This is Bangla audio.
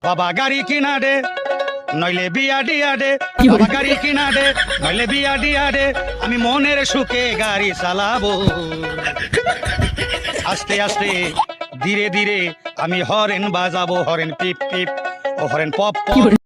বাবা গাড়ি কিনা দে নইলে বিয়া দিয়া দে, বাবা গাড়ি কিনা দে নইলে বিয়া দিয়া দে, আমি মনের সুখে গাড়ি চালাবো। আস্তে আস্তে ধীরে ধীরে আমি হরেন বাজাবো, হরেন পিপ পিপ ও হরেন পপ পপ।